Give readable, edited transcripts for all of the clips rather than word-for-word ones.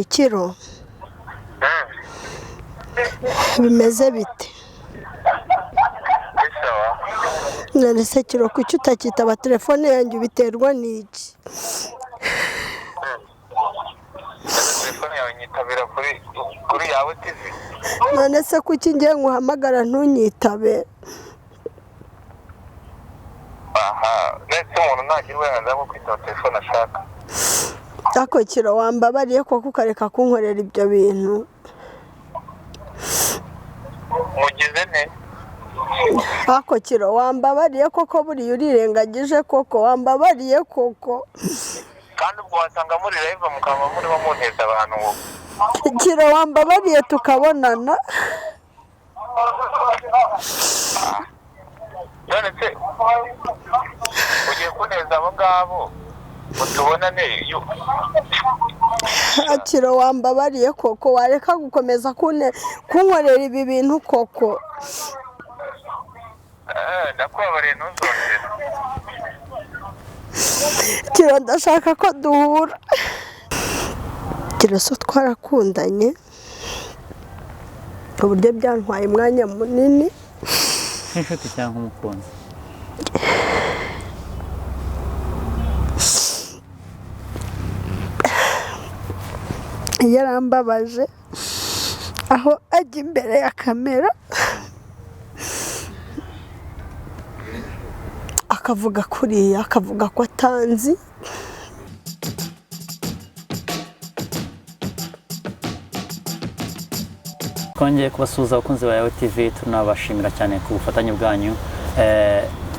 Kiro bimeze bite? None se Kiro kuki utakitaba telefone yanjye biterwa n'iki? Telefone yawe nyitabira kuri yawe TV. None se kuki ngiye nguhamagara ntunyitabe? Aha, ndetse umuntu ntagira uburenganzira bwo kwitaba telefone ashaka. Ako Kiro wambabariye koko ukareka kunkorera ibyo bintu. Mugize ne? Ako Kiro wambabariye koko buriya urirengagije koko wambabariye koko. Kandi ubwo wasanga muri live mukaba muri bamunteza abantu. Kiro wambabariye tukabonana. None se ugiye kuneza abo ngabo mutubonane Kiro wambabariye koko wareka gukomeza kunkorera ibi bintu koko. Ndakwabariye ntuzongere. Kiro ndashaka ko duhura. KIROSO twarakundanye uburyo byantwaye umwanya munini. Nk'inshuti cyangwa umukunzi? Yarambabaje aho ajya imbere ya kamera akavuga kuriya akavuga ko atanzi. Twongeye kubasuhuza abakunzi ba Yawe TV, tunabashimira cyane ku bufatanye bwanyu,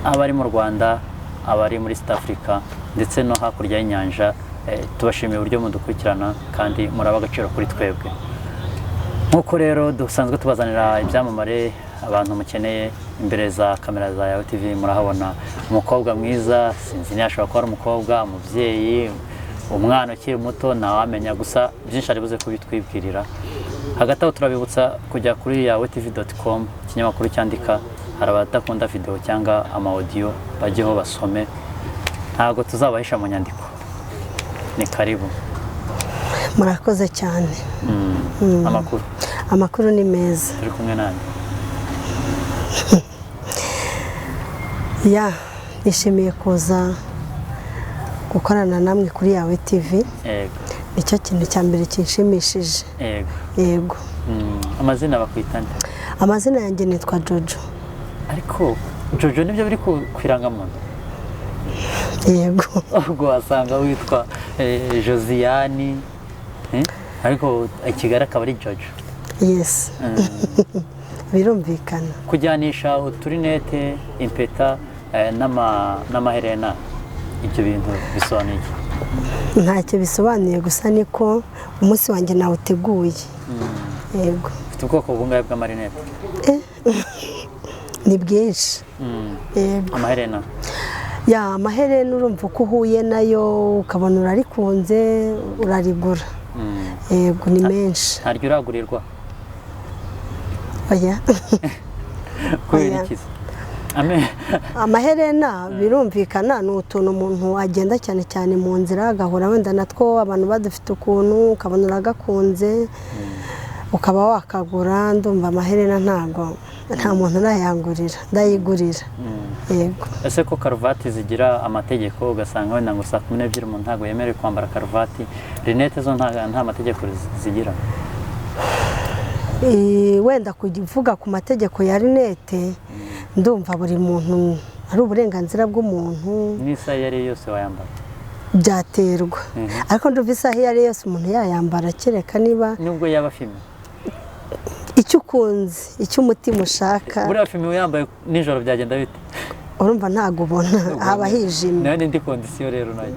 abari mu Rwanda, abari muri East Africa ndetse no hakurya y'inyanja. Tubashimiye uburyo mudukurikirana kandi muraba agaciro kuri twebwe. Nk'uko rero dusanzwe tubazanira ibyamamare abantu mukeneye imbere za kamera za Yawe TV, murahabona umukobwa mwiza, sinzi niba ashobora kuba ari umukobwa, umubyeyi, umwana ukiri muto, ntawamenya, gusa byinshi ari buze kubitwibwirira. Hagati aho turabibutsa kujya kuri yawetv.com, ikinyamakuru cyandika, hari abadakunda video cyangwa ama audio bajyeho basome, ntabwo tuzabahisha mu nyandiko. Ni karibu. Murakoze cyane. Amakuru ni meza. Turi kumwe nande? Nishimiye kuza gukorana namwe kuri Yawe TV. Yego. Nicyo kintu cya mbere kinshimishije. Yego. Amazina bakwita nde? Amazina yanjye nitwa Jojo. Ariko Jojo nibyo biri kwirangamuntu? Yego. Ubwo wasanga witwa Josiane, ariko Kigali akaba ari Jojo. Yes. Birumvikana. Kujyanisha uturinete, impeta n'amaherena, ibyo bintu bisobanuye iki? Ntacyo bisobanuye, gusa niko umunsi wanjye nawe uteguye. Yego. Ufite ubwoko bungahe bw'amarinete? Ni bwinshi. Yego. Amaherena? Amaherena urumva uko uhuye nayo ukabona urarikunze urarigura. Yego, ni menshi. Ntaryo uragurirwa? Oya. Kubera iki? Amaherena birumvikana ni utuntu umuntu agenda cyane cyane mu nzira agahura wenda natwo abantu badufite ukuntu ukabona uragakunze ukaba wakagura. Ndumva amaherena nta muntu urayangurira, ndayigurira. Yego. Ese ko karuvati zigira amategeko, ugasanga wenda ngo saa 12 umuntu ntabwo yemerewe kwambara karuvati, rinete zo nta mategeko zigira? Wenda kuvuga ku mategeko ya rinete, ndumva buri muntu ari uburenganzira bw'umuntu. N'isaha iyo ari yose wayambara? Byaterwa. Ariko ndumva isaha iyo ari yose umuntu yayambara, kereka niba nubwo yaba filime. Icyo ukunze, icyo umutima ushaka. Buriya filime uyambaye nijoro byagenda bite? Urumva ntago ubona, haba hijimye. Nayo n'indi kondisiyo rero nayo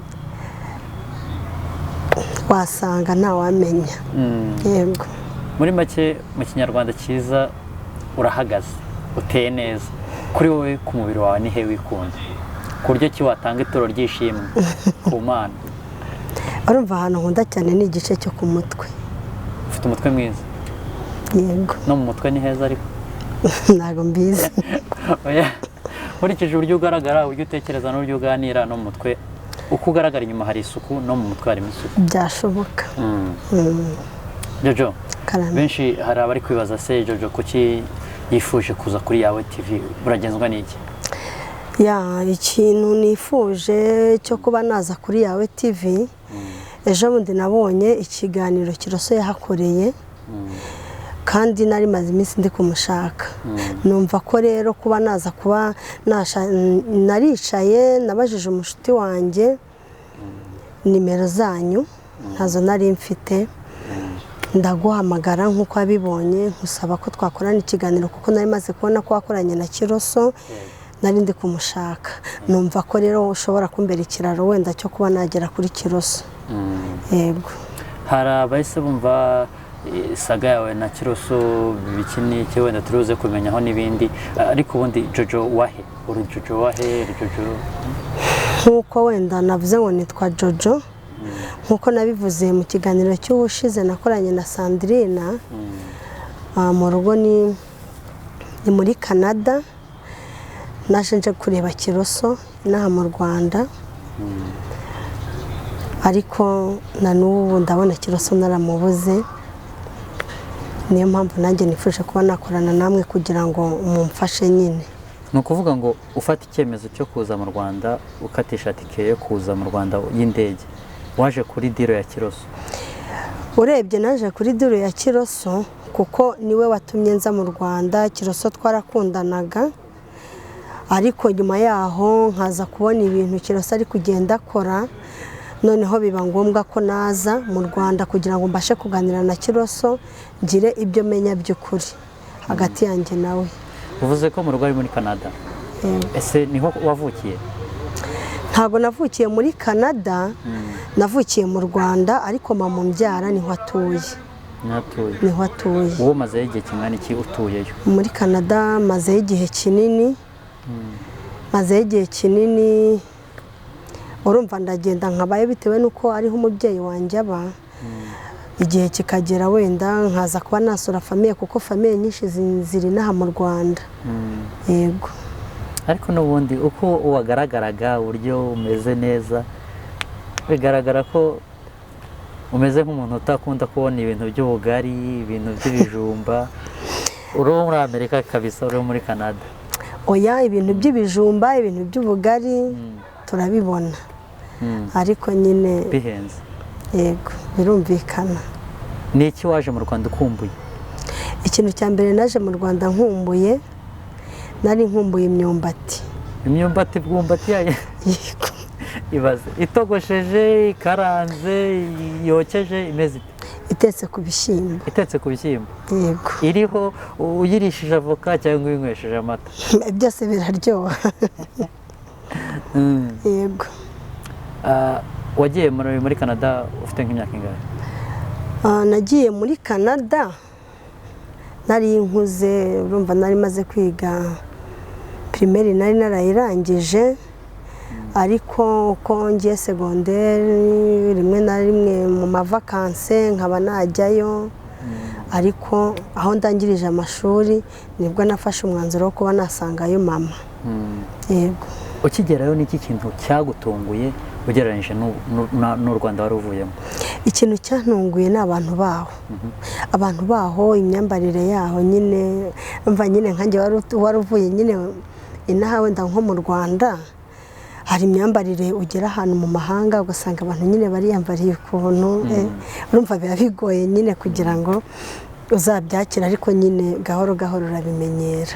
wasanga ntawamenya. Yego. Muri make mu kinyarwanda cyiza urahagaze, uteye neza. Kuri wowe ku mubiri wawe ni he wikunda? Ku buryo ki watanga ituro ry'ishimwe ku Mana? Urumva ahantu nkunda cyane ni igice cyo ku mutwe. Ufite umutwe mwiza? Yego. No mu mutwe ni heza ariko? Ntago mbizi. Oya. Nkurikije uburyo ugaragara, uburyo utekereza n'uburyo uganira no mu mutwe uko ugaragara inyuma hari isuku no mu mutwe harimo isuku byashoboka. Jojo benshi hari abari kwibaza se Jojo kuki yifuje kuza kuri yawe TV buragenzwa n'iki? Ikintu nifuje cyo kuba naza kuri yawe TV, ejo bundi nabonye ikiganiro KIROSO yahakoreye kandi nari maze iminsi ndi kumushaka. Numva ko rero kuba naza kuba naricaye nabajije umushuti wanjye nimero zanyu ntazo nari mfite, ndaguhamagara nk'uko wabibonye nkusaba ko twakorana ikiganiro kuko nari maze kubona ko wakoranye na KIROSO, nari ndi kumushaka. Numva ko rero ushobora kumbera ikiraro wenda cyo kuba nagera kuri KIROSO. Yego. Hari abahise bumva saga yawe na KIROSO bikini cyo wenda turuze kumenyaho n'ibindi, ariko ubundi Jojo wahe? Uri Jojo wahe? Jojo nkuko wenda navuze ngo nitwa Jojo, nkuko nabivuze mu kiganiro cy'ubushize nakoranye na Sandrina, mu rugo ni muri Canada, naje nje kureba KIROSO inaha mu Rwanda, ariko na n'ubu ndabona KIROSO naramubuze. Niyo mpamvu nanjye nifuje kuba nakorana namwe kugira ngo mumfashe nyine. Ni ukuvuga ngo ufata icyemezo cyo kuza mu Rwanda ukatisha tike yo kuza mu Rwanda y'indege, waje kuri diro ya KIROSO? Urebye naje kuri diro ya KIROSO kuko niwe watumye nza mu Rwanda. KIROSO twarakundanaga, ariko nyuma yaho nkaza kubona ibintu KIROSO ari kugenda akora, noneho biba ngombwa ko naza mu Rwanda kugira ngo mbashe kuganira na KIROSO ngire ibyo menya by'ukuri hagati yanjye nawe. Uvuze ko mu rugo ari muri Canada, ese niho wavukiye? Ntabwo navukiye muri Canada, navukiye mu Rwanda, ariko mama umbyara niho atuye. Niho atuye. Uwo maze igihe kingana iki utuyeyo? Muri Canada maze igihe kinini. Maze igihe kinini, urumva ndagenda nkabaye bitewe nuko ariho umubyeyi wanjye aba. Igihe kikagera wenda nkaza kuba nasura famiye kuko famiye nyinshi ziri naha mu Rwanda. Yego. Ariko n'ubundi uko wagaragaraga uburyo umeze neza, bigaragara ko umeze nk'umuntu utakunda kubona ibintu by'ubugari, ibintu by'ibijumba. Uri muri Amerika kabisa, uri muri Canada? Oya, ibintu by'ibijumba, ibintu by'ubugari turabibona, ariko nyine bihenze. Yego, birumvikana. Ni iki waje mu Rwanda ukumbuye? Ikintu cya mbere naje mu Rwanda nkumbuye, nari nkumbuye imyumbati. Imyumbati bwumbati yayo? Yego. Ibaze itogosheje, ikaranze, yokeje, imeze ite? Itetse ku bishyimbo. Itetse ku bishyimbo? Yego. Iriho uyirishije avoka cyangwa uyinywesheje amata? Byose biraryoha. Yego. Wagiye muri Canada ufite nk'imyaka ingahe? Nagiye muri Canada nari nkuze, urumva nari maze kwiga primaire, nari narayirangije, ariko uko ngiye secondaire rimwe na rimwe mu mavakanse nkaba najyayo, ariko aho ndangirije amashuri nibwo nafashe umwanzuro wo kuba nasangayo mama. Yego. Ukigerayo n'iki kintu cyagutunguye ugereranyije n'u Rwanda wari uvuyemo? Ikintu cyantunguye ni abantu baho. Abantu baho, imyambarire yaho nyine, mva nyine nkanjye wari uvuye nyine inaha wenda nko mu Rwanda, hari imyambarire ugera ahantu mu mahanga ugasanga abantu nyine bariyambariye ukuntu, urumva biba bigoye nyine kugira ngo uzabyakira, ariko nyine gahoro gahoro urabimenyera.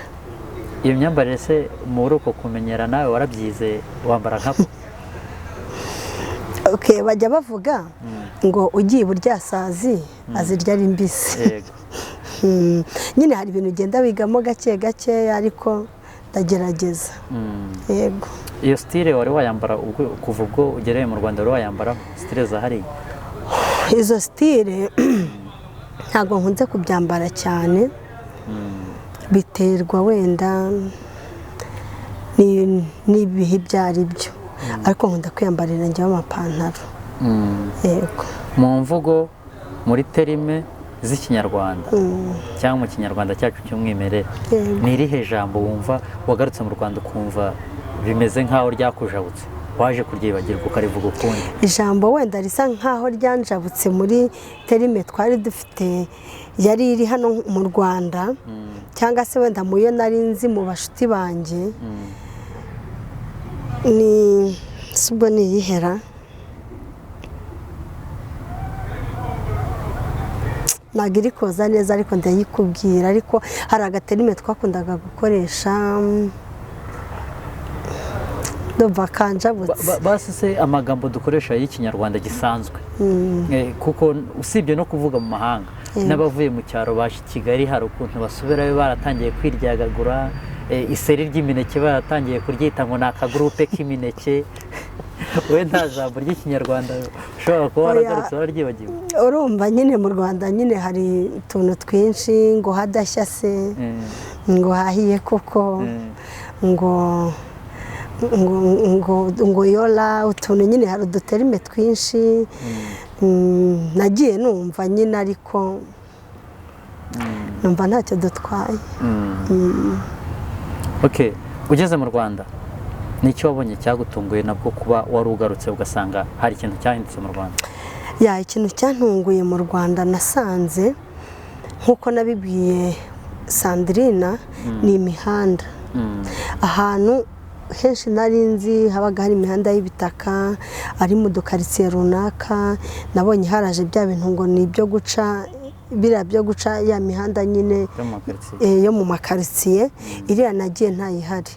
Iyo myambarire se muri uko kumenyera nawe warabyize wambara nkabo? Okay, bajya bavuga ngo ugiye buryasazi azirya ari mbisi. Nyine hari ibintu ugenda wigamo gake gake, ariko ndagerageza. Yego. Iyo style wari wayambara kuva ubwo ugereye mu Rwanda wari wayambara style zahari? Izo style ntabwo nkunze kubyambara cyane, biterwa wenda n'ibihe byari byo, ariko nkunda kwiyambarira njyewe amapantaro. Yego. Mu mvugo, muri terime z'ikinyarwanda cyangwa mu kinyarwanda cyacu cy'umwimerere, ni irihe jambo wumva wagarutse mu Rwanda ukumva bimeze nk'aho ryakujabutse waje kuryibagirwa ukarivuga ukundi? ijambo wenda risa nkaho ryanjabutse muri terime twari dufite yari iri hano mu Rwanda cyangwa se wenda mu yo nari nzi mu bashuti banjye ni subwo niyihera nagiri koza neza ariko ndayikubwira ariko hari agaterime twakundaga gukoresha ndumva kanjabutse basi se amagambo dukoresha y'ikinyarwanda gisanzwe kuko usibye no kuvuga mu mahanga n'abavuye mu cyaro baje Kigali hari ukuntu basubirayo baratangiye kwiryagagura iseri ry'imineke baratangiye kuryita ngo ni akagurupe k'imineke we nta jambo ry'ikinyarwanda ushobora kuba waragarutse wararyibagiwe? urumva nyine mu Rwanda nyine hari utuntu twinshi ngo hadashya se ngo hahiye koko ngo yola utuntu nyine hari uduterime twinshi nagiye numva nyine ariko numva ntacyo dutwaye. Okay, ugeze mu Rwanda nicyo wabonye cyagutunguye nabwo kuba wari ugarutse ugasanga hari ikintu cyahindutse mu Rwanda? Ikintu cyantunguye mu Rwanda nasanze nkuko nabibwiye Sandrina ni imihanda. Ahantu henshi nari nzi habaga hari imihanda y'ibitaka ari mu dukaritsiye runaka, nabonye haraje bya bintu ngo ni ibyo guca biriya byo guca ya mihanda nyine yo mu makaritsiye iriya nagiye ntayihari,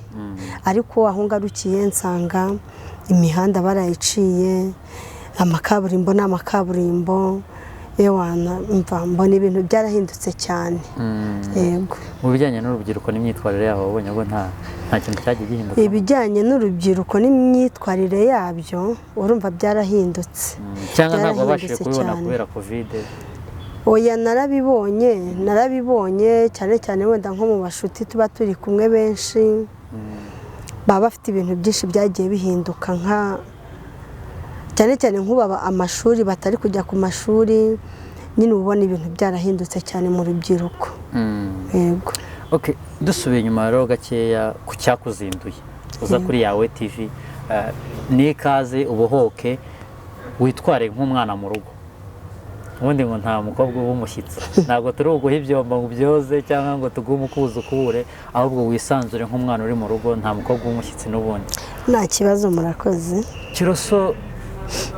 ariko aho ngarukiye nsanga imihanda barayiciye, amakaburimbo n'amakaburimbo ewana mbona ibintu byarahindutse cyane. Yego, mu bijyanye n'urubyiruko n'imyitwarire yabo wabonye ko nta kintu cyagiye gihinduka? Ibijyanye n'urubyiruko n'imyitwarire yabyo urumva byarahindutse cyangwa ntabwo babashije kubibona kubera covid? Oya, narabibonye cyane cyane wenda nko mu bashuti tuba turi kumwe benshi baba bafite ibintu byinshi byagiye bihinduka, nka cyane cyane nk'ubaba amashuri batari kujya ku mashuri nyine ubona ibintu byarahindutse cyane mu rubyiruko. Yego. Okay, dusubiye inyuma rero gakeya ku cyakuzinduye uza kuri yawe TV, ni ikaze ubuhoke witware nk'umwana mu rugo. Ubundi ngo nta mukobwa w'umushyitsi, ntabwo turi uguha ibyombo ngo ubyoze cyangwa ngo tuguhe umukuzi ukubure, ahubwo wisanzure nk'umwana uri mu rugo, nta mukobwa w'umushyitsi n'ubundi. Nta kibazo, murakoze. Kiroso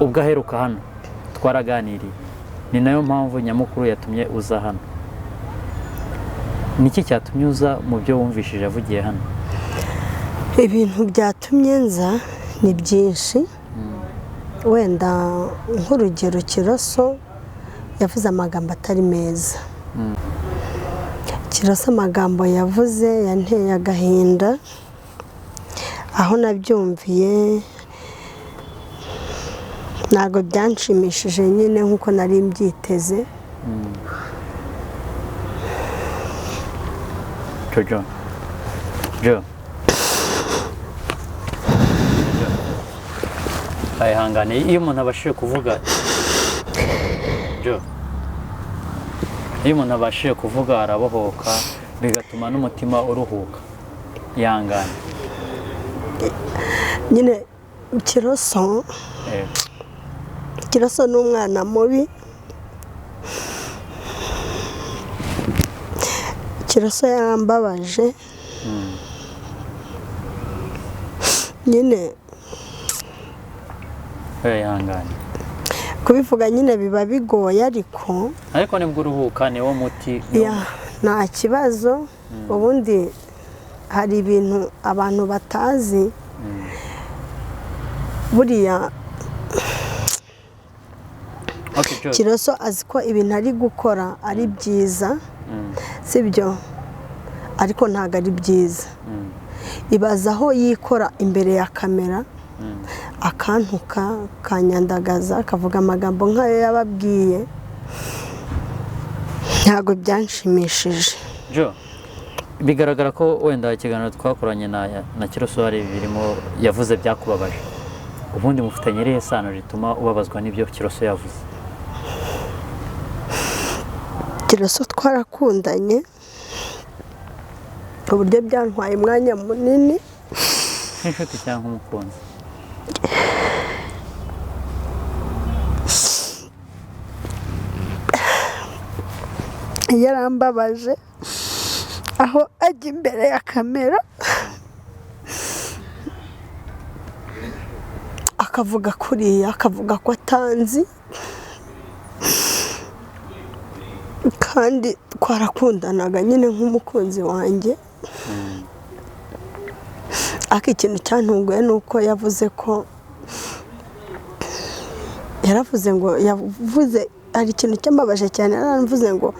ubwo aheruka hano twaraganiriye, ni nayo mpamvu nyamukuru yatumye uza hano. Niki cyatumye uza mu byo wumvishije avugiye hano? Ibintu byatumye nza ni byinshi, wenda nk'urugero Kiroso yavuze amagambo atari meza. Kiroso amagambo yavuze yanteye agahinda, aho nabyumviye ntabwo byanshimishije nyine nk'uko nari mbyiteze. Jo ayihangane, iyo umuntu abashije kuvuga iyo umuntu abashije kuvuga arabohoka bigatuma n'umutima uruhuka. Yangane nyine Kiroso ni umwana mubi. Kiroso yarambabaje nyine yangane kubivuga nyine biba bigoye, ariko nibwo uruhuka niwo muti. nta kibazo. Ubundi hari ibintu abantu batazi, buriya Kiroso azi ko ibintu ari gukora ari byiza, sibyo? Ariko ntabwo ari byiza. Ibaza aho yikora imbere ya kamera akantuka, akanyandagaza, akavuga amagambo nk'ayo yababwiye, ntabwo byanshimishije. Bigaragara ko wenda ikiganiro twakoranye na Kiroso hari birimo yavuze byakubabaje. Ubundi mufitanye irihe sano rituma ubabazwa n'ibyo Kiroso yavuze? Kiroso twarakundanye ku buryo byantwaye umwanya munini. Nk'inshuti cyangwa umukunzi? yarambabaje aho ajya imbere ya kamera akavuga kuriya, akavuga ko atanzi kandi twarakundanaga nyine nk'umukunzi wanjye. Ariko ikintu cyantunguye ni uko yavuze ko yavuze hari ikintu cyambabaje cyane, yaravuze ngo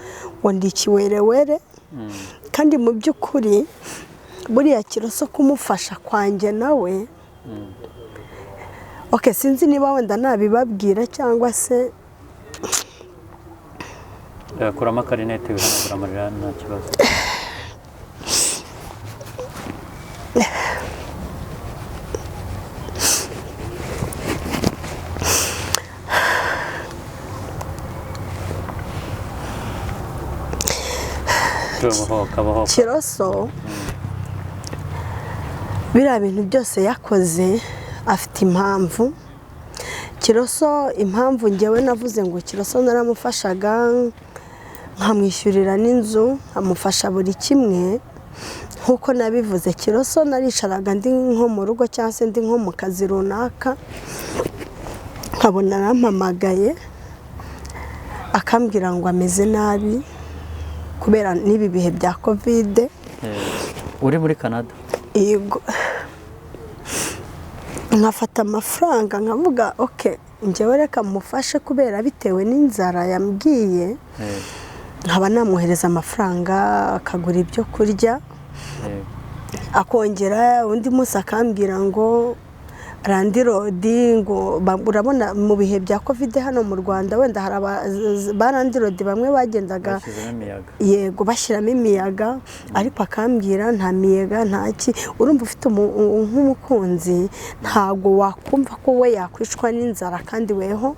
ndi ikiwerewere. Kandi mu by'ukuri buriya Kiroso kumufasha kwanjye nawe, sinzi niba wenda nabibabwira cyangwa se kuramo akarinete wihanagura amarira nta kibazo. Kiroso biriya bintu byose yakoze afite impamvu. Kiroso impamvu njyewe navuze ngo Kiroso naramufashaga nkamwishyurira n'inzu, nkamufasha buri kimwe nk'uko nabivuze. Kiroso naricaraga ndi nko mu rugo cyangwa se ndi nko mu kazi runaka, nkabona arampamagaye akambwira ngo ameze nabi kubera n'ibi bihe bya kovide. Uri muri Canada? Yego. Nkafata amafaranga nkavuga njyewe reka mufashe kubera bitewe n'inzara yambwiye, nkaba namwohereza amafaranga akagura ibyo kurya, akongera undi munsi akambwira ngo randirodi, ngo urabona mu bihe bya kovide hano mu Rwanda wenda hari barandirodi bamwe bagendaga yego bashyiramo imiyaga, ariko akambwira nta miyaga ntaki. Urumva ufite nk'umukunzi ntabwo wakumva ko we yakwicwa n'inzara kandi weho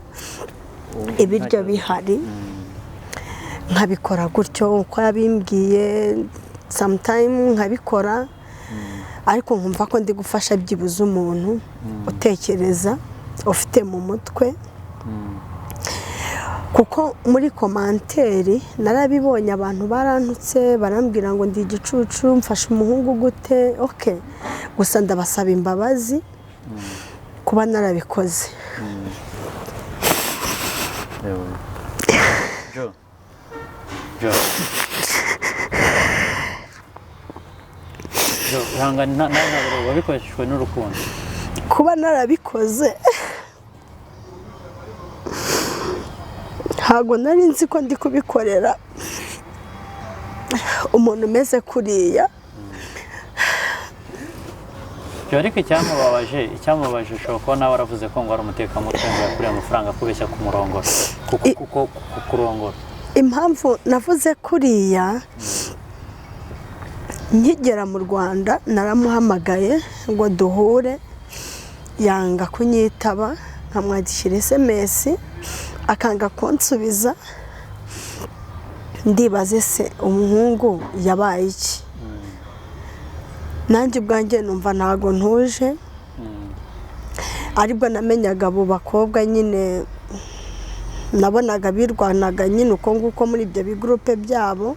ibiryo bihari. Nkabikora gutyo uko yabimbwiye, sometime nkabikora, ariko nkumva ko ndi gufasha byibuze umuntu utekereza ufite mu mutwe. Kuko muri komanteri narabibonye abantu barantutse barambwira ngo ndi igicucu, mfashe umuhungu gute. Gusa ndabasaba imbabazi kuba narabikoze. Wabikoreshejwe n'urukundo. Kuba narabikoze ntabwo nari nzi ko ndi kubikorera umuntu umeze kuriya. Ariko icyamubabaje ushobora kuba nawe waravuze ko ngo ari umutekamutwe ngo yakuriye amafaranga kubeshya ku murongo kurongora. Impamvu navuze kuriya, nkigera mu Rwanda naramuhamagaye ngo duhure, yanga kunyitaba, nkamwandikira SMS akanga kunsubiza. Ndibaze se umuhungu yabaye iki? Nanjye ubwanjye numva ntago ntuje, aribwo namenyaga abo bakobwa nyine nabonaga birwanaga nyine uko nguko muri ibyo bigrupe byabo.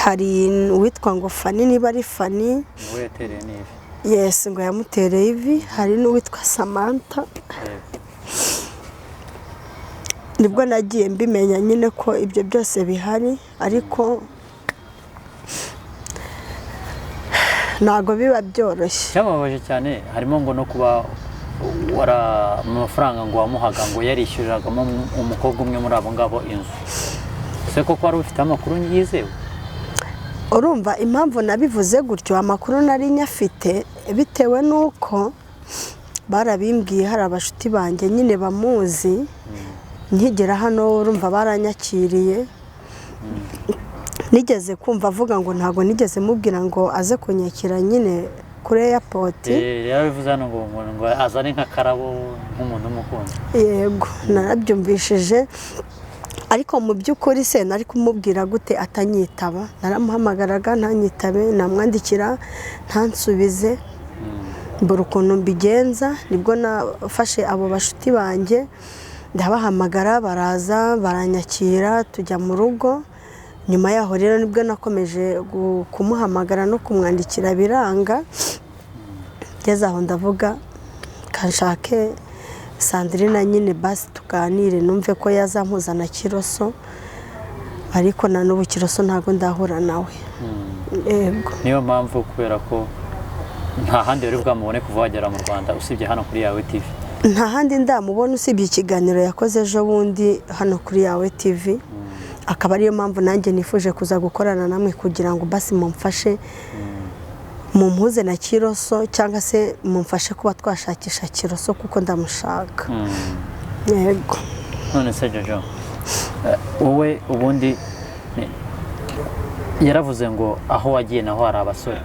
Hari uwitwa ngo Fani, niba ari Fani, yes, ngo yamutereye ivi. Hari n'uwitwa Samantha. Nibwo nagiye mbimenya nyine ko ibyo byose bihari, ariko ntago biba byoroshye. Cyababaje cyane harimo ngo no kuba mu mafaranga ngo wamuhaga ngo yarishyuriragamo umukobwa umwe muri abo ngabo inzu. Se koko wari ufite amakuru yizewe? Urumva impamvu nabivuze gutyo, amakuru nari nyafite bitewe n'uko barabimbwiye, hari abashuti banjye nyine bamuzi. Nkigera hano urumva baranyakiriye. Nigeze kumva avuga ngo ntago nigeze mubwira ngo aze kunyakira nyine kuri airport. Yabivuze hano ngo azane nk'akarabo nk'umuntu w'umukunzi. Yego, narabyumvishije, ariko mu by'ukuri se nari kumubwira gute atanyitaba? Naramuhamagaraga ntanyitabe, namwandikira ntansubize, mbura ukuntu mbigenza. Nibwo nafashe abo bashuti banjye ndabahamagara baraza baranyakira tujya mu rugo. Nyuma yaho rero nibwo nakomeje kumuhamagara no kumwandikira biranga. Ngeze aho ndavuga kanshake Sandrine nyine basi tuganire numve ko yazampuza na KIROSO, ariko na n'ubu KIROSO ntago ndahura nawe. Yego. Niyo mpamvu kubera ko nta handi uri bwamubone kuva wagera mu Rwanda usibye hano kuri Yawe TV. Nta handi ndamubona usibye ikiganiro yakoze ejo bundi hano kuri Yawe TV. Akaba ariyo mpamvu nanjye nifuje kuza gukorana namwe kugira ngo basi mumfashe mumpuze na KIROSO cyangwa se mumfashe kuba twashakisha KIROSO kuko ndamushaka. Yego. None se Jojo, wowe ubundi yaravuze ngo aho wagiye naho hari abasore.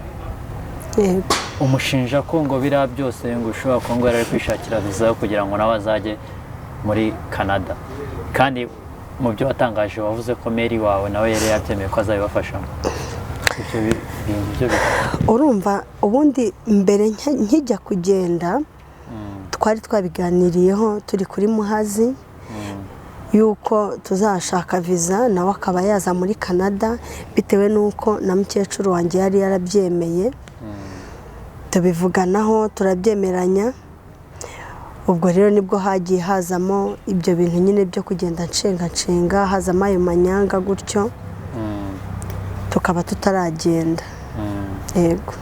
Yego. Umushinja ko ngo bira byose ngo ushobora ko ngo yari kwishakira viza kugira ngo nawe azajye muri Canada. Kandi mu byo watangaje wavuze ko Mary wawe nawe yari yabyemeye ko azabibafashamo. Urumva ubundi mbere nkijya kugenda twari twabiganiriyeho turi kuri Muhazi yuko tuzashaka viza nawe akaba yaza muri Canada bitewe nuko na mukecuru wanjye yari yarabyemeye. Tubivuganaho turabyemeranya. Ubwo rero nibwo hagiye hazamo ibyo bintu nyine byo kugenda nshenga hazamo ayo manyanga gutyo tukaba tutaragenda. Yego.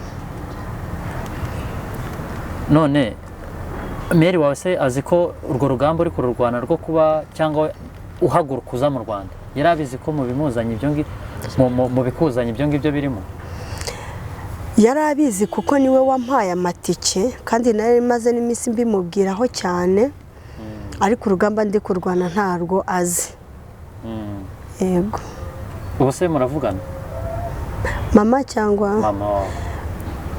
None Mary wawe se azi ko urwo rugamba uri kururwana rwo kuba cyangwa uhaguruka uza mu Rwanda yarabizi ko mu bimuzanye ibyo mu bikuzanye ibyo ngibyo birimo? Yarabizi kuko niwe wampaye amatike kandi nari maze n'iminsi mbimubwiraho cyane, ariko urugamba ndi kurwana ntarwo azi. Yego. Ubuse muravugana? Mama cyangwa? Mama wawe.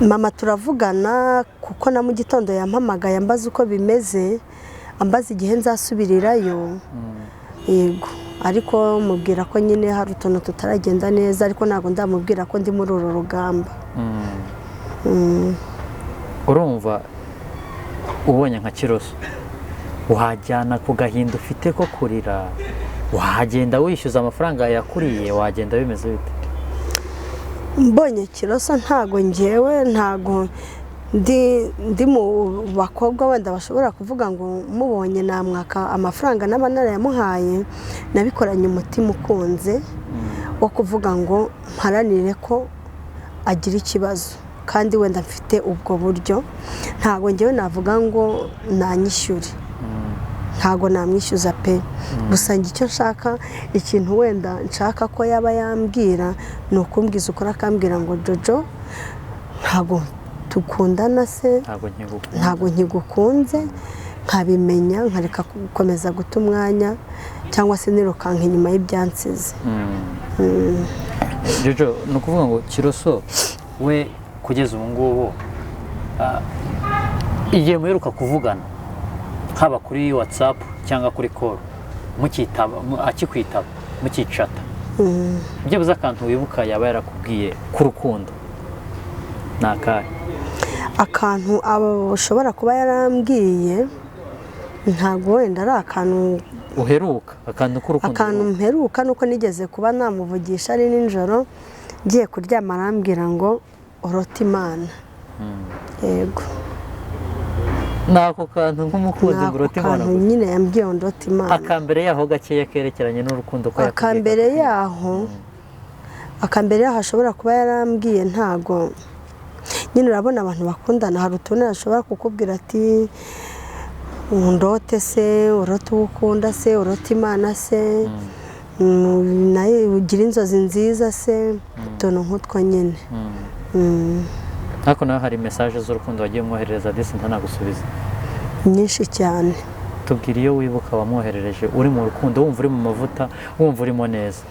Mama turavugana kuko na mu gitondo yampamagaye ambaza uko bimeze, ambaza igihe nzasubirirayo. Yego. Ariko mubwira ko nyine hari utuntu tutaragenda neza, ariko ntabwo ndamubwira ko ndi muri uru rugamba. Urumva ubonye nka KIROSO wajyana ku gahinda ufite ko kurira, wagenda wishyuza amafaranga yakuriye, wagenda bimeze bite? Mbonye KIROSO ntago njyewe ntago ndi mu bakobwa wenda bashobora kuvuga ngo mubonye namwaka amafaranga n'abanara yamuhaye, nabikoranye umutima ukunze wo kuvuga ngo mparanire ko agira ikibazo kandi wenda mfite ubwo buryo. Ntago njyewe navuga ngo nanyishyure, ntago namwishyuza pe. Gusa icyo nshaka, ikintu wenda nshaka ko yaba yambwira ni ukumbwiza ukora akambwira ngo Jojo ntago tukundana se, ntago nkigukunze, nkabimenya nkareka gukomeza guta umwanya cyangwa se nirukanka inyuma y'ibyansize. Jojo ni ukuvuga ngo KIROSO we kugeza ubu ngubu igihe muheruka kuvugana haba kuri WhatsApp cyangwa kuri call akikwitaba mukicata, byibuze akantu wibuka yaba yarakubwiye ku rukundo ni akahe? Akantu ushobora kuba yarambwiye ntago wenda ari akantu uheruka, akantu k'urukundo. Akantu mperuka nuko nigeze kuba namuvugisha ari nijoro ngiye kuryama, arambwira ngo urota Imana. Yego. Nako kantu nk'umukunzi ngo urota Imana. Akantu nyine yambwiye ngo ndota Imana. Akambere yaho gakeya kerekeranye n'urukundo ko yakubwiye. Akambere yaho ashobora kuba yarambwiye ntago nyine urabona abantu bakundana hari utuntu ashobora kukubwira ati ndote se, urota ukunda se, urota Imana se, naye ugira inzozi nziza se, utuntu nk'utwo nyine. Ariko nawe hari message z'urukundo wagiye umwoherereza disi ntanagusubiza? Nyinshi cyane. Tubwire iyo wibuka wamwoherereje uri mu rukundo, wumva uri mu mavuta, wumva urimo neza,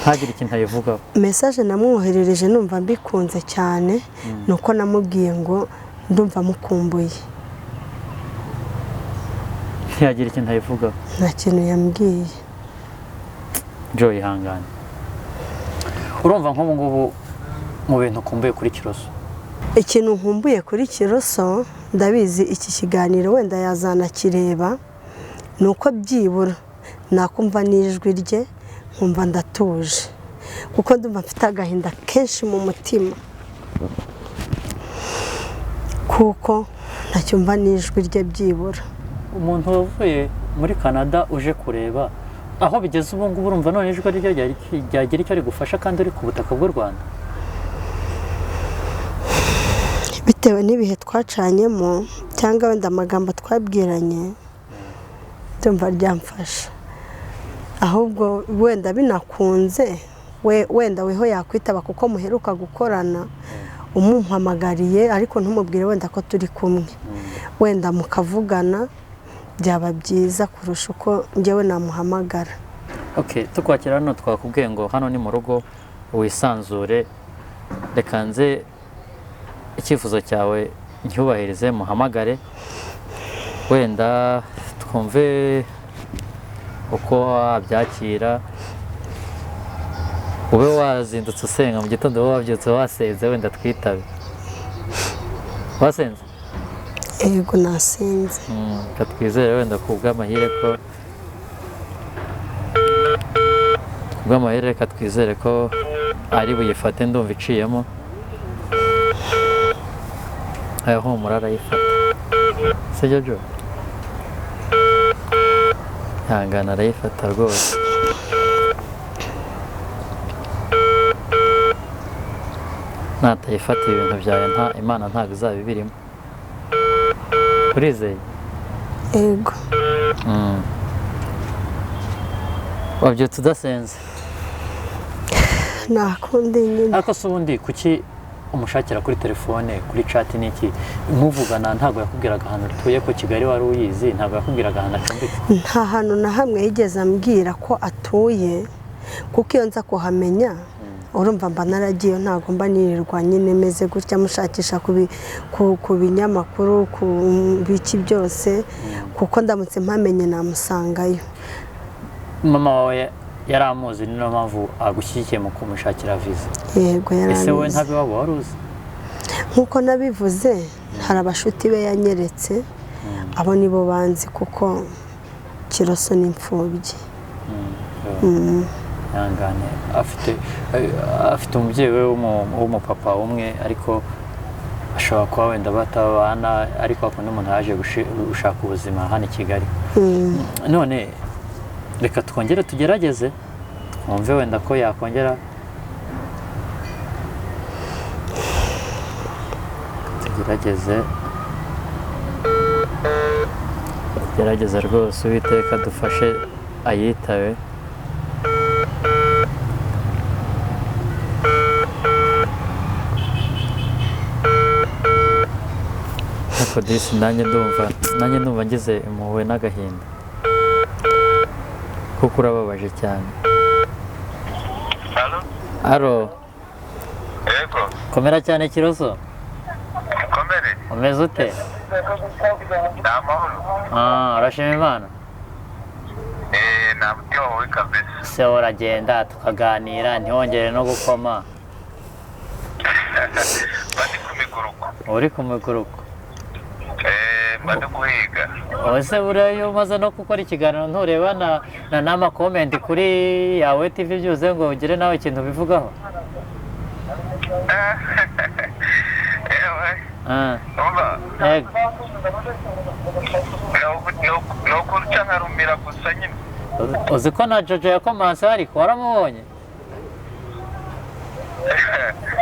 ntagire ikintu ayivugaho. Message namwoherereje numva mbikunze cyane, nuko namubwiye ngo ndumva mukumbuye. Ntiyagira ikintu ayivugaho? Nta kintu yambwiye. Jo ihangane. Urumva nk'ubu ngubu mu bintu ukumbuye kuri KIROSO? Ikintu nkumbuye kuri KIROSO, ndabizi iki kiganiro wenda yazanakireba, ni uko byibura nakumva n'ijwi rye nkumva ndatuje kuko ndumva mfite agahinda kenshi mu mutima kuko ntacyumva n'ijwi rye byibura. umuntu wavuye muri Canada uje kureba aho bigeze ubu ngubu urumva none ijwi ryo ryagira icyo rigufasha kandi uri ku butaka bw'u Rwanda? Bitewe n'ibihe twacanyemo cyangwa wenda amagambo twabwiranye ndumva ryamfasha, ahubwo wenda binakunze wenda weho yakwitaba kuko muheruka gukorana umumpamagariye ariko ntumubwire wenda ko turi kumwe, wenda mukavugana byaba byiza kurusha uko njyewe namuhamagara. Okay, tukwakira hano twakubwiye ngo hano ni mu rugo wisanzure, reka nze icyifuzo cyawe ncyubahirize muhamagare wenda twumve uko wabyakira, ube wazindutse usenga mu gitondo wowe wabyutse wasenze wenda twitabe. Wasenze? Yego nasenze. Twizere wenda kubw'amahire reka twizere ko ari buyifate, ndumva iciyemo. Aya humura arayifata. Sibyo Jo? Ihangana arayifata rwose. Natayifata ibintu byawe Imana ntabwo izabibirimo. Urizeye? Yego. Wabyutse udasenze? Nakundi nyine. Ariko se ubundi kuki umushakira kuri telefone kuri chat n'iki muvugana ntabwo yakubwiraga ahantu utuye ko Kigali wari uyizi, ntabwo yakubwiraga ahantu acumbitse? Nta hantu na hamwe yigeze ambwira ko atuye kuko iyo nza kuhamenya urumva mba naragiye, ntabwo mba nirirwa nyine meze gutya mushakisha ku binyamakuru ku biki byose kuko ndamutse mpamenye namusangayo. Mama wawe yari amuzi niyo mpamvu agushyigikiye mu kumushakira visa? Yego yaramuzi. Ese wowe ntabi waba wari uzi? Nkuko nabivuze hari abashuti be yanyeretse, abo nibo banzi kuko Kiroso ni imfubyi. Yangane afite umubyeyi we w'umupapa umwe ariko ashobora kuba wenda batabana ariko akunda umuntu yaje gushaka ubuzima hano i Kigali. None reka twongere tugerageze twumve wenda ko yakongera tugerageze rwose Uwiteka dufashe ayitabe. Ariko disi nanjye ndumva ngize impuhwe n'agahinda kuko urababaje cyane. Alo? Yego. Komera cyane Kiroso. Komere. Umeze ute? Namahoro. Urashima Imana? Nabyowe kabisa. Se uragenda tukaganira ntihongere no gukoma? Bandi kumiguruko. Uri kumiguruko? Bandi guhiga. Ese uriyo umaze no gukora ikiganiro ntureba n'ama comment kuri yawe TV byuze ngo ugire nawe ikintu bivugaho? Yego. No kurya nkarumira gusa nyine. Uzi ko na Jojo yakomanse ariko waramubonye?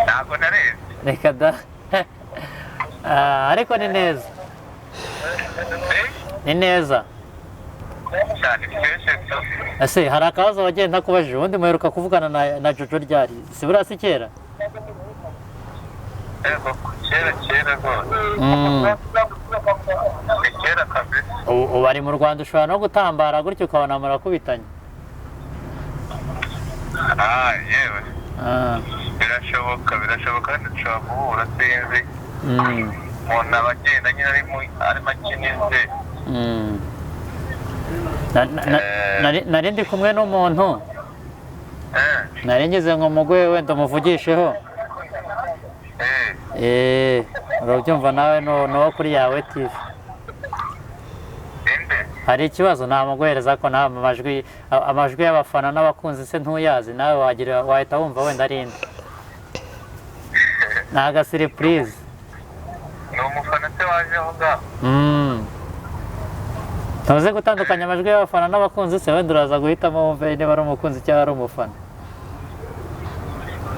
Ntabwo nareze. Reka da. Ariko ni neza. Ni neza. Ese hari akabazo wagenda kubajije ubundi muheruka kuvugana na Jojo ryari? Si burasi kera? Yego, kera rwose. Kera kabisa. Ubu ari mu Rwanda ushobora no gutambara gutyo ukabona murakubitanye? Yewe. Birashoboka ntushobora guhura sinzi. Umuntu aba agenda nyine arimo akinize. Nari ndi kumwe n'umuntu nari ngize ngo muguhe wenda umuvugisheho. Urabyumva nawe n'uwo kuri yawe TV. hari ikibazo ntamuguhereza ko nta amajwi y'abafana n'abakunzi se ntuyazi nawe wahita wumva wenda ari inde ni agasiripurize ni umufana se waje aho ngaho ntuze gutandukanya amajwi y'abafana n'abakunzi se wenda uraza guhitamo wumve niba ari umukunzi cyangwa ari umufana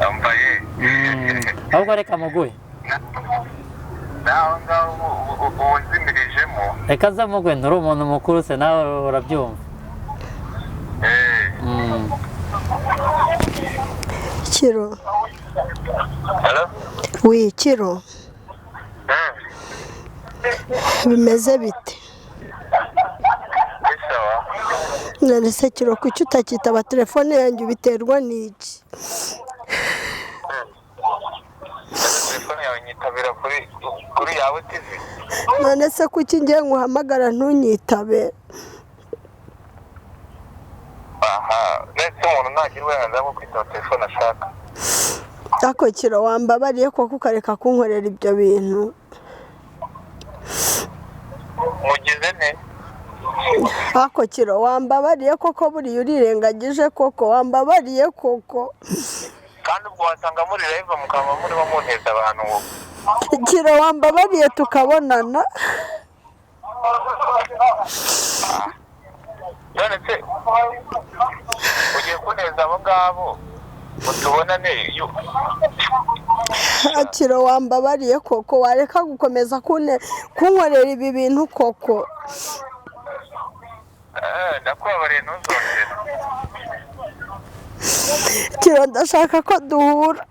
yambaye ahubwo reka muguhe naho ngaho uwuzimirijemo reka nzamuguhe nturi umuntu mukuru se nawe urabyumva Kiro Kiro bimeze bite none se Kiro kuki utakitaba telefone yanjye biterwa n'iki telefone yawe nyitabira kuri yawe TV none se kuki ngiye nguhamagara ntunyitabe ndetse umuntu ntagira uburenganzira bwo kwitaba telefone ashaka ako Kiro wambabariye koko ukareka kunkorera ibyo bintu mugize ne ako Kiro wambabariye koko buriya urirengagije koko wambabariye koko kandi ubwo wasanga muri live mukaba murimo munteza abantu Kiro wambabariye tukabonana none se ugiye kuneza abo ngabo mutubonane Kiro wambabariye koko wareka gukomeza kunkorera ibi bintu koko ndakubabariye ntuzongere Kiro ndashaka ko duhura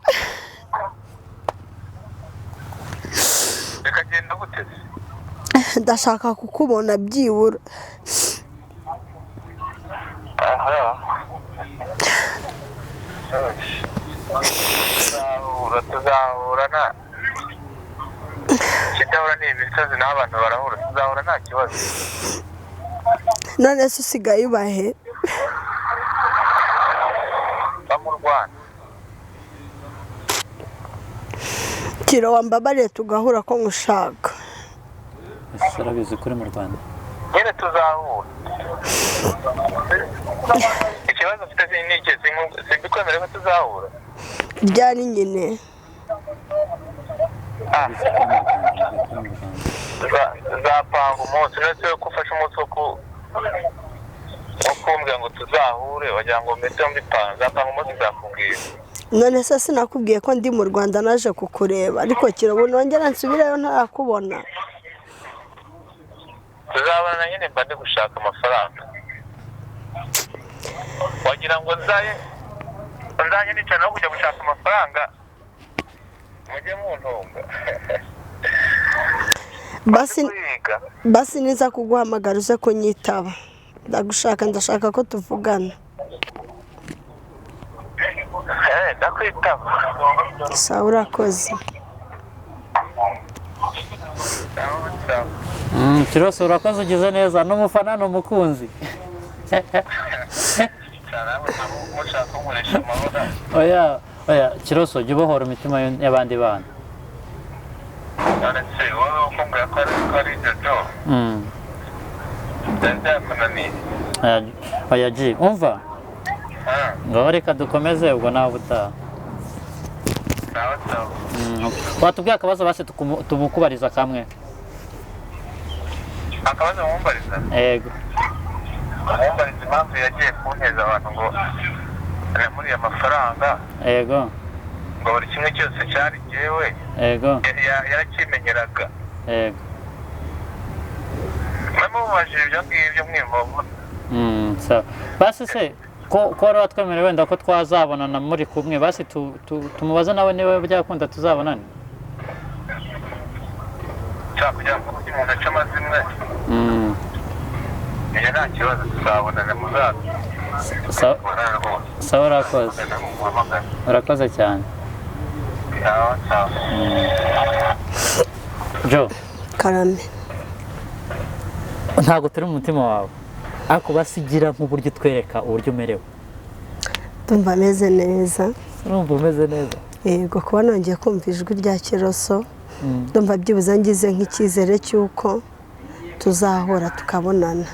reka genda guteze ndashaka kukubona byibura tuzahura na kidahura ni imisozi naho abantu barahura tuzahura nta kibazo none se usigaye ubahe mu Rwanda Kiro wambabariye tugahura ko ngushaka ese urabizi kuri mu Rwanda nyine tuzahura ikibazo mfite ni iki simbikwemerera ko tuzahura byari nyine tuzapanga umunsi uretse ko ufashe umunsi wo kumbwira ngo tuzahure wagira ngo mbese mbipanga nzapanga umunsi nzakubwira none se sinakubwiye ko ndi mu Rwanda naje kukureba ariko Kiro ubu nongera nsubireyo ntarakubona tuzabona nyine mba ndi gushaka amafaranga wagira ngo nzajye nicara no kujya gushaka amafaranga mujye muntunga basi niza kuguhamagara uze kunyitaba ndashaka ko tuvugana ndakwitaba sawa urakoze Kiroso urakoze ugize neza n'umufana n'umukunzi oya Kiroso jya ubohora imitima y'abandi bana oya ji umva ngaho reka dukomeze ubwo nawe utaha watubwiye akabazo basi tumukubariza kamwe akabazo mumbariza yego mumbariza impamvu yagiye kunteza abantu ngo muri amafaranga yego ngo buri kimwe cyose cyari jyewe yego yarakimenyeraga yego mubajije ibyo ngibyo mwimva sawa basi se ko wari watwemerera wenda ko twazabonana muri kumwe basi tumubaze nawe niba byakunda tuzabonane cyangwa kugira ngo umuntu ace amazimwe iyo nta kibazo tuzabonana muzaza sawa urakoze cyane Jo karame ntabwo turi mu mutima wawe ariko basigira nk'uburyo utwereka uburyo umerewe ndumva ameze neza urumva umeze neza yego kuba nongeye kumva ijwi rya Kiroso ndumva byibuze ngize nk'icyizere cy'uko tuzahura tukabonana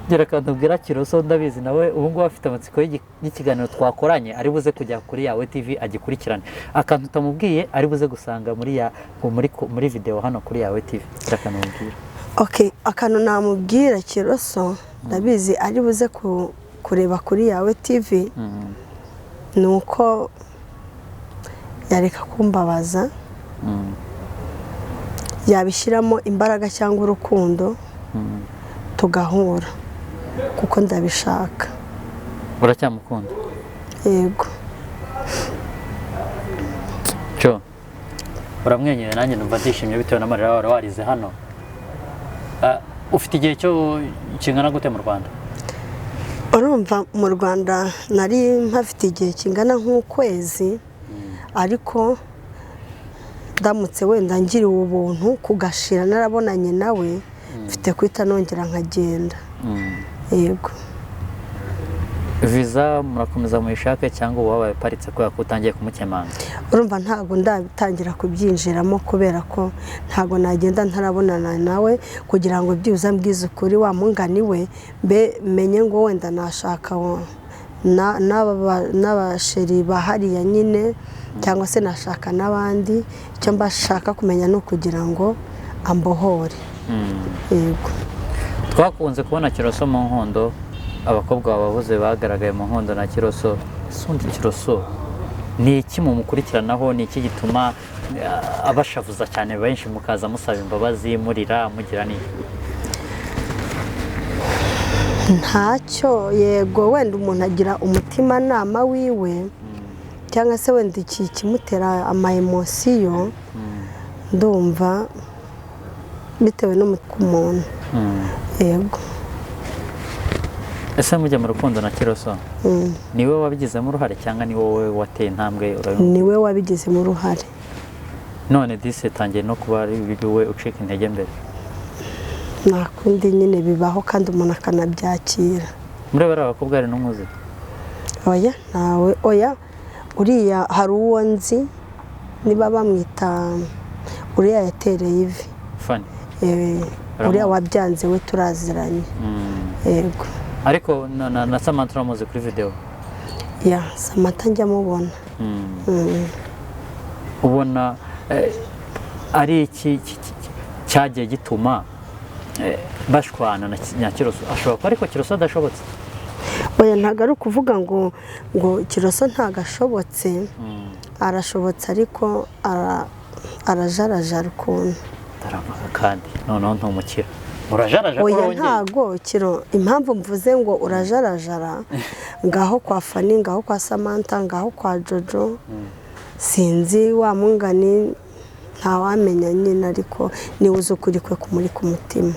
Gera kandubwira Kiroso ndabizi nawe ubu ngubu afite amatsiko y'ikiganiro twakoranye ari buze kujya kuri yawe TV agikurikirane. Akantu utamubwiye ari buze gusanga muri video hano kuri yawe TV. Gera kanubwira. Okay, akantu namubwira Kiroso ndabizi ari buze kureba kuri yawe TV. Nuko yareka kumbabaza. Yabishyiramo imbaraga cyangwa urukundo tugahura kuko ndabishaka. Uracyamukunda? Yego. Cyo uramwenyuye nanjye numva ndishimye bitewe n'amarira warize hano. Ufite igihe cyo kingana gute mu Rwanda? Urumva mu Rwanda nari mpafite igihe kingana nk'ukwezi, ariko ndamutse wenda ngiriwe ubuntu kugashira narabonanye nawe mfite kwita nongera nkagenda. Yego. Visa murakomeza muyishake cyangwa wabaye paritse ko yakutangiye kumukemanga? Urumva ntago ndabitangira kubyinjiramo kubera ko ntago nagenda ntarabonana nawe kugira ngo byuza mbwiza ukuri wa mungani we menye ngo wenda nashaka n'abasheri bahariya nyine cyangwa se nashaka n'abandi. Icyo mbashaka kumenya no kugira ngo ambohore. Yego. Twakunze kubona Kiroso mu nkondo, abakobwa babuze bagaragaye mu nkondo na Kiroso. Sundi Kiroso ni iki mumukurikiranaho, ni iki gituma abashavuza cyane benshi mukaza musaba imbabazi murira mugira ni? Ntacyo. Yego wenda umuntu agira umutima nama wiwe cyangwa se wenda iki kimutera ama emosiyo, ndumva bitewe n'umuntu. Yego. Ese mujya mu rukundo na Kiroso? Niwe wabigizemo uruhare cyangwa ni wowe wateye intambwe? Niwe wabigizemo uruhare. None dise tangiye no kuba ari we ucika intege mbere? Nakundi nyine bibaho kandi umuntu akanabyakira. Muri bari abakobwa ari n'umuzi? Oya, nawe oya. Uriya hari uwo nzi niba bamwita uriya yatereye ivi. Fani? Uriya wabyanze we turaziranye. Yego. Ariko na Samantha uramuzi kuri video? Ya, Samantha njya mubona. Ubona ari iki cyagiye gituma bashwana na Kiroso? Ashobora kuba ariko Kiroso adashobotse? Oya, ntago ari ukuvuga ngo Kiroso ntagashobotse. Arashobotse ariko arajarajara ukuntu. Taravuga kandi noneho ntumukira. Urajarajara? Oya, ntago Kiro. Impamvu mvuze ngo urajarajara ngaho kwa Fani, ngaho kwa Samantha, ngaho kwa Jojo, sinzi wa mungani ntawamenya nyine, ariko ni uzi ukuri kwe kumuri ku mutima.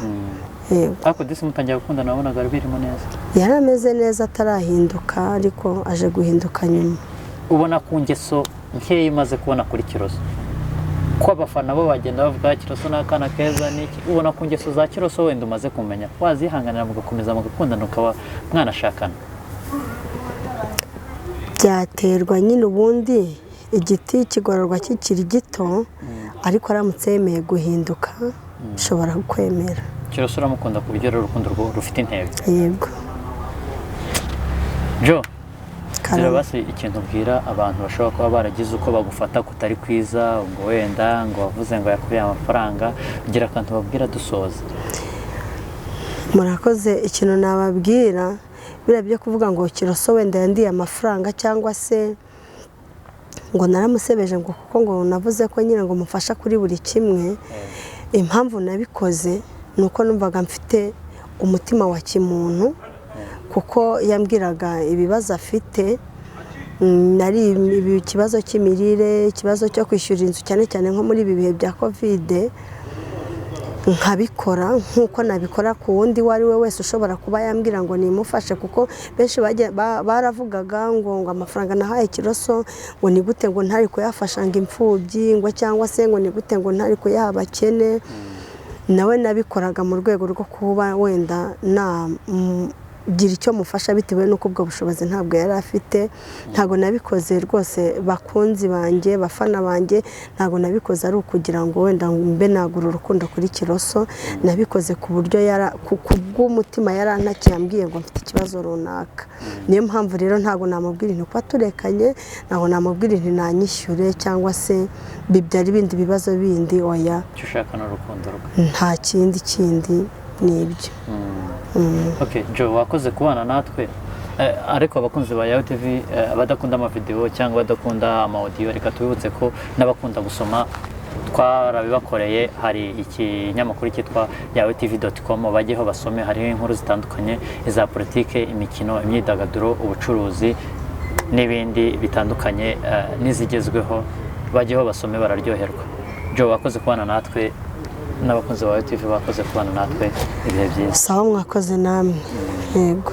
Yego. Ariko disi mutangiye gukunda nabonaga birimo neza. Yarameze neza atarahinduka, ariko aje guhinduka nyuma. Ubona ku ngeso nkeya imaze kubona kuri Kiroso, ko abafana bo bagenda bavuga Kiroso n'akana keza n'iki, ubona ku ngeso za Kiroso wenda umaze kumenya wazihanganira mugakomeza mugakundana ukaba mwanashakana? Byaterwa nyine, ubundi igiti kigororwa kikiri gito, ariko aramutse yemeye guhinduka ushobora kwemera. Kiroso uramukunda ku buryo urukundo rufite intego? Yego. Jo, basi ikintu ubwira abantu bashobora kuba baragize uko bagufata kutari kwiza, ngo wenda ngo wavuze ngo yakubiye amafaranga, ugira akantu babwira dusoza? Murakoze. Ikintu nababwira bira byo kuvuga ngo Kiroso wenda yandiye amafaranga cyangwa se ngo naramusebeje ngo kuko ngo navuze ko nyine ngo mufasha kuri buri kimwe. Impamvu nabikoze nuko numvaga mfite umutima wa kimuntu, kuko yambwiraga ibibazo afite. Nari ikibazo cy'imirire, ikibazo cyo kwishyura inzu cyane cyane nko muri ibi bihe bya Covid, nkabikora nk'uko nabikora ku wundi wari we wese ushobora kuba yambwira ngo nimufashe, kuko benshi baravugaga ngo amafaranga nahaye Kiroso ngo ni gute ngo ntari kuyafasha ngo imfubyi, ngo cyangwa se ngo ni gute ngo ntari kuyaha abakene. Nawe nabikoraga mu rwego rwo kuba wenda kugira icyo mufasha bitewe n'uko ubwo bushobozi ntabwo yari afite. Ntabwo nabikoze rwose bakunzi banjye bafana banjye, ntabwo nabikoze ari ukugira ngo wenda mbe nagura urukundo kuri Kiroso, nabikoze ku buryo bw'umutima yarantakiye ambwiye ngo mfite ikibazo runaka. Niyo mpamvu rero ntabwo namubwira intu kuba turekanye, ntabwo namubwira intu nanyishyure cyangwa se bibyara ibindi bibazo bindi, oya. icyo ushaka n'urukundo rwe, nta kindi nibyo. Okay, Joe, wakoze kubana natwe. Ariko abakunzi ba Yawe TV abadakunda amavideo cyangwa badakunda amaudio, reka tubibutse ko n'abakunda gusoma twarabibakoreye. Hari ikinyamakuru cyitwa yawetv.com, bajyeho basome. Hariho inkuru zitandukanye, iza politike, imikino, imyidagaduro, ubucuruzi n'ibindi bitandukanye n'izigezweho. Bajyeho basome bararyoherwa. Joe, wakoze kubana natwe, n'abakunzi ba Yawe TV bakoze kubana natwe. Ibihe byiza. Sawa, mwakoze namwe. Yego.